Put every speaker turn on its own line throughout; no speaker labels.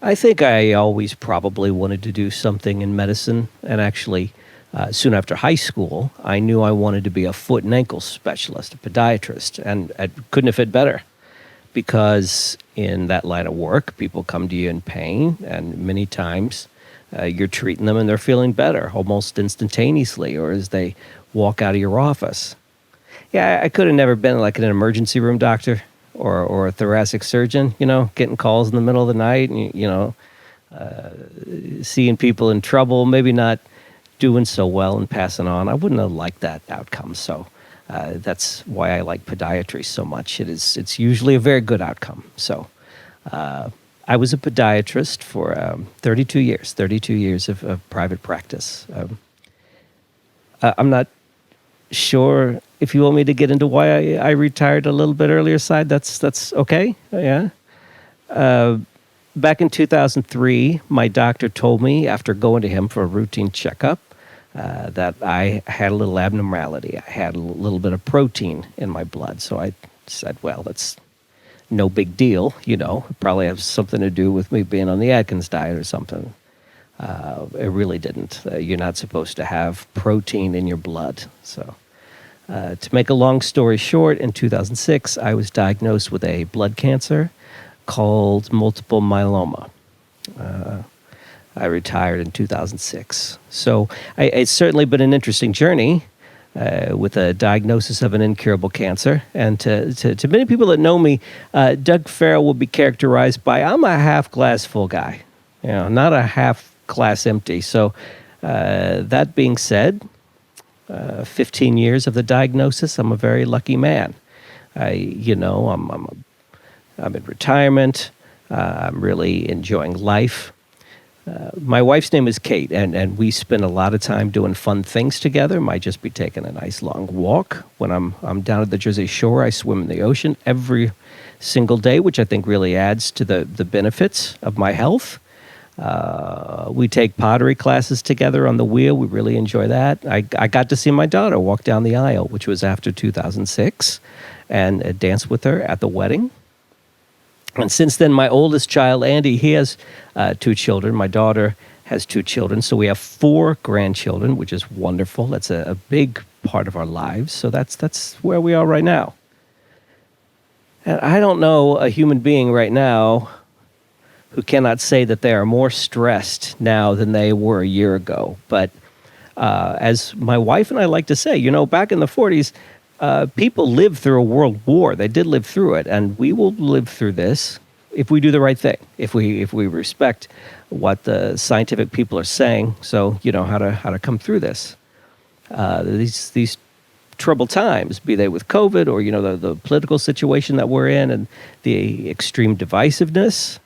I think I always probably wanted to do something in medicine. And actually, soon after high school, I knew I wanted to be a foot and ankle specialist, a podiatrist. And I couldn't have fit better because in that line of work, people come to you in pain. And many times you're treating them and they're feeling better almost instantaneously or as they walk out of your office. Yeah, I could have never been like an emergency room doctor or a thoracic surgeon, getting calls in the middle of the night and, seeing people in trouble, maybe not doing so well and passing on. I wouldn't have liked that outcome. So that's why I like podiatry so much. It's usually a very good outcome. So I was a podiatrist for 32 years of private practice. I'm not sure if you want me to get into why I retired a little bit earlier side. That's okay. Yeah. Back in 2003, my doctor told me after going to him for a routine checkup that I had a little abnormality. I had a little bit of protein in my blood. So I said, well, that's no big deal. It probably has something to do with me being on the Atkins diet or something. It really didn't. You're not supposed to have protein in your blood. So to make a long story short, in 2006, I was diagnosed with a blood cancer called multiple myeloma. I retired in 2006. So it's certainly been an interesting journey with a diagnosis of an incurable cancer. And to many people that know me, Doug Farrell will be characterized by, I'm a half glass full guy, not a half glass empty. So that being said, 15 years of the diagnosis, I'm a very lucky man. I'm in retirement. I'm really enjoying life. My wife's name is Kate, and we spend a lot of time doing fun things together. Might just be taking a nice long walk. When I'm down at the Jersey Shore, I swim in the ocean every single day, which I think really adds to the benefits of my health. We take pottery classes together on the wheel. We really enjoy that. I got to see my daughter walk down the aisle, which was after 2006, and dance with her at the wedding. And since then, my oldest child, Andy, he has 2 children. My daughter has 2 children. So we have 4 grandchildren, which is wonderful. That's a big part of our lives. So that's where we are right now. And I don't know a human being right now who cannot say that they are more stressed now than they were a year ago. But as my wife and I like to say, back in the 40s, people lived through a world war. They did live through it, and we will live through this if we do the right thing, if we respect what the scientific people are saying. So how to come through this. These troubled times, be they with COVID or the political situation that we're in and the extreme divisiveness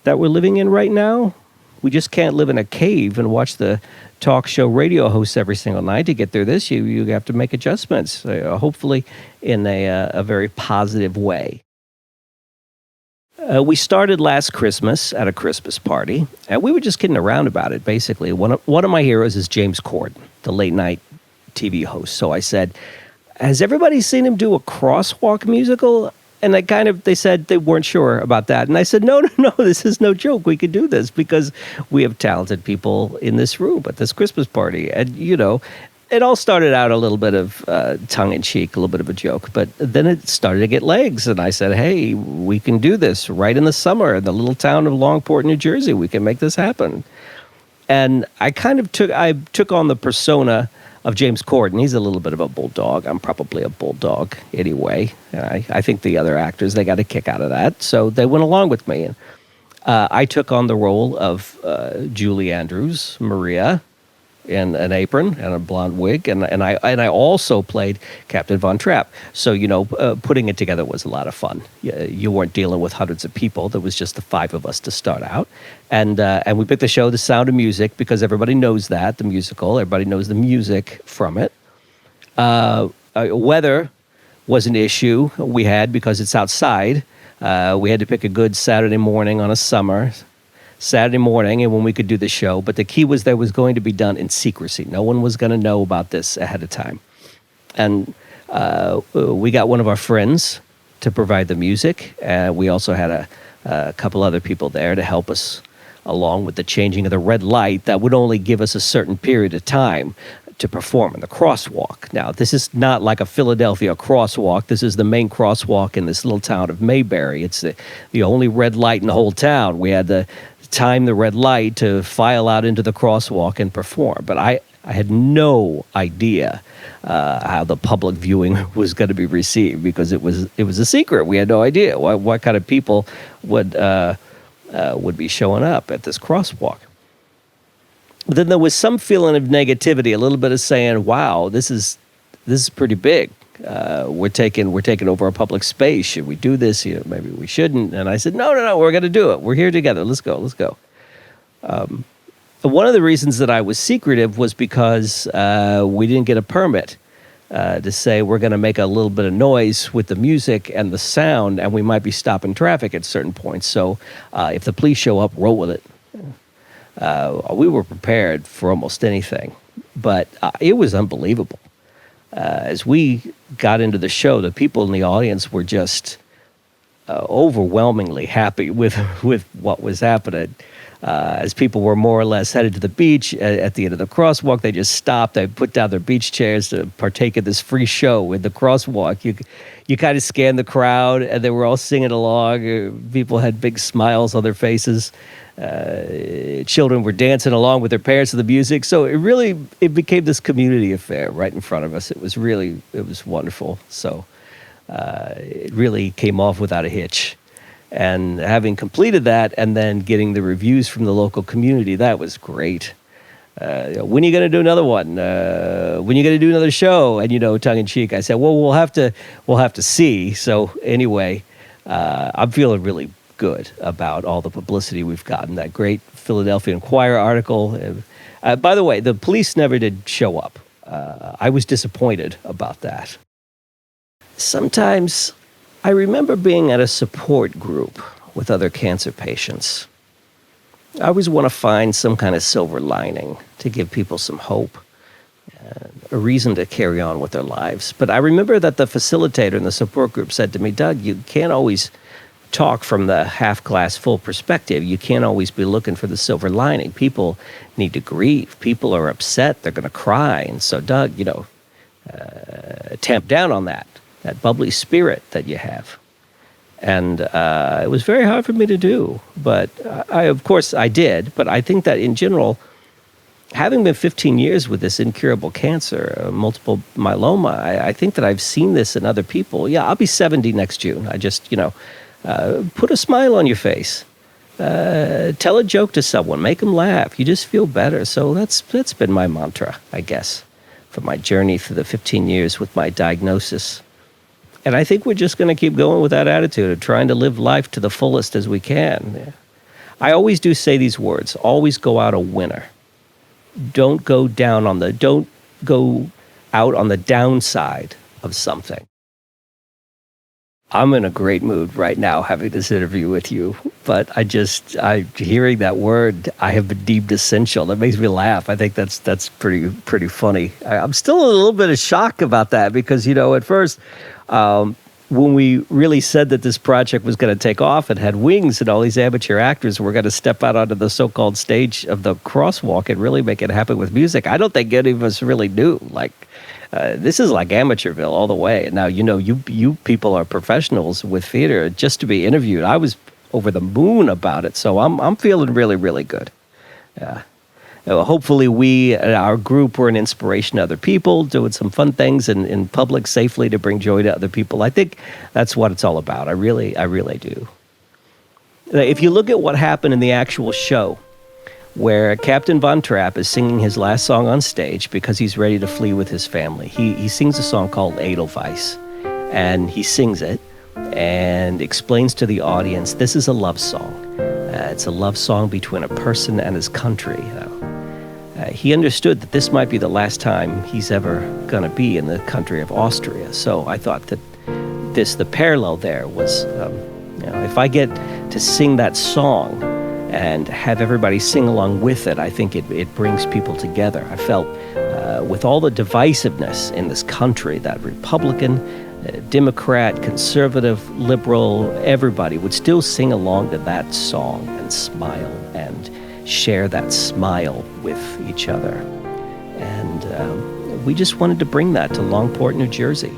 that we're living in right now. We just can't live in a cave and watch the talk show radio hosts every single night. To get through this, you have to make adjustments, hopefully in a very positive way. We started last Christmas at a Christmas party, and we were just kidding around about it, basically. One of my heroes is James Corden, the late-night TV host. So I said, has everybody seen him do a Crosswalk musical? And they said they weren't sure about that. And I said, no, this is no joke. We could do this because we have talented people in this room at this Christmas party. And, it all started out a little bit of tongue-in-cheek, a little bit of a joke. But then it started to get legs. And I said, hey, we can do this right in the summer in the little town of Longport, New Jersey. We can make this happen. And I took on the persona of James Corden. He's a little bit of a bulldog. I'm probably a bulldog anyway. I think the other actors, they got a kick out of that. So they went along with me. And I took on the role of Julie Andrews, Maria, in an apron and a blonde wig. And I also played Captain Von Trapp. So, putting it together was a lot of fun. You weren't dealing with hundreds of people. There was just the 5 of us to start out. And we picked the show The Sound of Music because everybody knows that, the musical. Everybody knows the music from it. Weather was an issue we had because it's outside. We had to pick a good Saturday morning on a summer Saturday morning and when we could do the show. But the key was that it was going to be done in secrecy. No one was going to know about this ahead of time. And we got one of our friends to provide the music. We also had a couple other people there to help us along with the changing of the red light that would only give us a certain period of time to perform in the crosswalk. Now, this is not like a Philadelphia crosswalk. This is the main crosswalk in this little town of Mayberry. It's the only red light in the whole town. We had to time the red light to file out into the crosswalk and perform. But I had no idea how the public viewing was going to be received, because it was a secret. We had no idea what kind of people would be showing up at this crosswalk. But then there was some feeling of negativity, a little bit of saying, "Wow, this is pretty big. We're taking over a public space. Should we do this? Maybe we shouldn't." And I said, "No, we're going to do it. We're here together. Let's go." One of the reasons that I was secretive was because we didn't get a permit to say we're going to make a little bit of noise with the music and the sound, and we might be stopping traffic at certain points. So if the police show up, roll with it. We were prepared for almost anything, but it was unbelievable. As we got into the show, the people in the audience were just overwhelmingly happy with what was happening. As people were more or less headed to the beach at the end of the crosswalk, they just stopped. They put down their beach chairs to partake of this free show in the crosswalk. You kind of scanned the crowd, and they were all singing along. People had big smiles on their faces. Children were dancing along with their parents to the music. So it became this community affair right in front of us. It was wonderful. So it really came off without a hitch. And having completed that and then getting the reviews from the local community, that was great. When are you going to do another one? When are you going to do another show? And, tongue in cheek, I said, well, we'll have to see. So anyway, I'm feeling really good about all the publicity we've gotten. That great Philadelphia Inquirer article. By the way, the police never did show up. I was disappointed about that. Sometimes I remember being at a support group with other cancer patients. I always want to find some kind of silver lining to give people some hope, a reason to carry on with their lives. But I remember that the facilitator in the support group said to me, "Doug, you can't always talk from the half-glass full perspective. You can't always be looking for the silver lining. People need to grieve. People are upset. They're going to cry. And so, Doug, tamp down on that bubbly spirit that you have." And it was very hard for me to do. But of course, I did. But I think that in general, having been 15 years with this incurable cancer, multiple myeloma, I think that I've seen this in other people. Yeah, I'll be 70 next June. I just, put a smile on your face. Tell a joke to someone. Make them laugh. You just feel better. So that's been my mantra, I guess, for my journey through the 15 years with my diagnosis. And I think we're just going to keep going with that attitude of trying to live life to the fullest as we can. I always do say these words: always go out a winner. Don't go out on the downside of something. I'm in a great mood right now having this interview with you, but hearing that word, I have been deemed essential. That makes me laugh. I think that's pretty funny. I'm still a little bit of shock about that because, at first, when we really said that this project was going to take off and had wings and all these amateur actors were going to step out onto the so-called stage of the crosswalk and really make it happen with music, I don't think any of us really knew. This is like Amateurville all the way. And now, you people are professionals with theater. Just to be interviewed, I was over the moon about it. So I'm feeling really, really good. Yeah. Hopefully we, our group, were an inspiration to other people, doing some fun things in public safely to bring joy to other people. I think that's what it's all about. I really do. If you look at what happened in the actual show, where Captain Von Trapp is singing his last song on stage because he's ready to flee with his family. He sings a song called Edelweiss, and he sings it and explains to the audience, this is a love song. It's a love song between a person and his country. He understood that this might be the last time he's ever going to be in the country of Austria. So I thought that the parallel there was, if I get to sing that song and have everybody sing along with it, I think it brings people together. I felt with all the divisiveness in this country, that Republican Democrat, conservative, liberal, everybody would still sing along to that song and smile and share that smile with each other. And we just wanted to bring that to Longport, New Jersey.